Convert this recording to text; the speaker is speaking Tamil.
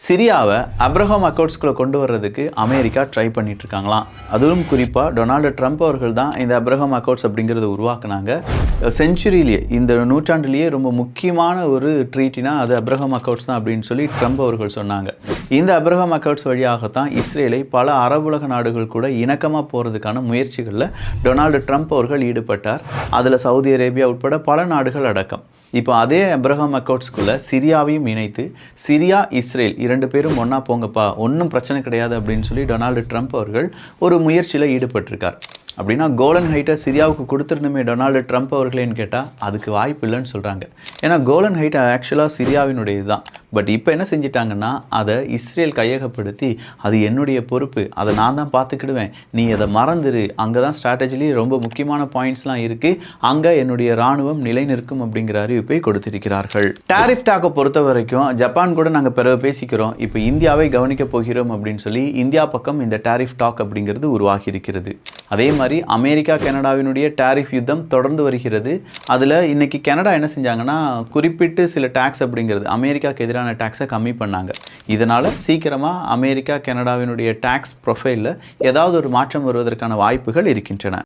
சிரியாவை அப்ரஹாம் அக்கௌண்ட்ஸ்குள்ளே கொண்டு வர்றதுக்கு அமெரிக்கா ட்ரை பண்ணிட்டு இருக்காங்களாம். அதுவும் குறிப்பாக டொனால்டு ட்ரம்ப் அவர்கள் தான் இந்த அப்ரஹாம் அக்கௌண்ட்ஸ் அப்படிங்கிறத உருவாக்குனாங்க. செஞ்சுரியிலேயே இந்த நூற்றாண்டிலேயே ரொம்ப முக்கியமான ஒரு ட்ரீட்டினா அது அப்ரஹாம் அக்கௌண்ட்ஸ் தான் அப்படின்னு சொல்லி ட்ரம்ப் அவர்கள் சொன்னாங்க. இந்த அப்ரஹாம் அக்கௌண்ட்ஸ் வழியாகத்தான் இஸ்ரேலை பல அரபுலக நாடுகள் கூட இணக்கமாக போகிறதுக்கான முயற்சிகளில் டொனால்டு ட்ரம்ப் அவர்கள் ஈடுபட்டார். அதில் சவுதி அரேபியா உட்பட பல நாடுகள் அடக்கம். இப்போ அதே அப்ரஹாம் அக்கௌண்ட்ஸ்குள்ளே சிரியாவையும் இணைத்து சிரியா இஸ்ரேல் 2 பேரும் ஒன்றா போங்கப்பா, ஒன்றும் பிரச்சனை கிடையாது அப்படின்னு சொல்லி டொனால்டு ட்ரம்ப் அவர்கள் ஒரு முயற்சியில் ஈடுபட்டிருக்கார். அப்படின்னா கோலன் ஹைட்டை சிரியாவுக்கு கொடுத்துருணுமே டொனால்டு ட்ரம்ப் அவர்களேன்னு கேட்டால் அதுக்கு வாய்ப்பு இல்லைன்னு சொல்கிறாங்க. ஏன்னா கோலன் ஹைட் ஆக்சுவலாக சிரியாவினுடைய தான். பட் இப்போ என்ன செஞ்சிட்டாங்கன்னா அதை இஸ்ரேல் கையகப்படுத்தி அது என்னுடைய பொறுப்பு, அதை நான் தான் பார்த்துக்கிடுவேன், நீ அதை மறந்துரு, அங்கே தான் ஸ்ட்ராட்டஜிலேயே ரொம்ப முக்கியமான பாயிண்ட்ஸ்லாம் இருக்குது, அங்கே என்னுடைய இராணுவம் நிலை நிற்கும் அப்படிங்கிற அறிவிப்பை கொடுத்திருக்கிறார்கள். டாரிஃப் டாக்கை பொறுத்த வரைக்கும் ஜப்பான் கூட நாங்கள் பிறகு பேசிக்கிறோம், இப்போ இந்தியாவை கவனிக்க போகிறோம் அப்படின்னு சொல்லி இந்தியா பக்கம் இந்த டாரிஃப் டாக் அப்படிங்கிறது உருவாகி இருக்கிறது. அதே மாதிரி அமெரிக்கா கனடாவினுடைய டாரிஃப் யுத்தம் தொடர்ந்து வருகிறது. அதில் இன்னைக்கு கனடா என்ன செஞ்சாங்கன்னா குறிப்பிட்டு சில டாக்ஸ் அப்படிங்கிறது அமெரிக்காவுக்கு எதிரான டாக்ஸை கம்மி பண்ணாங்க. இதனால் சீக்கிரமாக அமெரிக்கா கனடாவினுடைய டாக்ஸ் ப்ரொஃபைலில் ஏதாவது ஒரு மாற்றம் வருவதற்கான வாய்ப்புகள் இருக்கின்றன.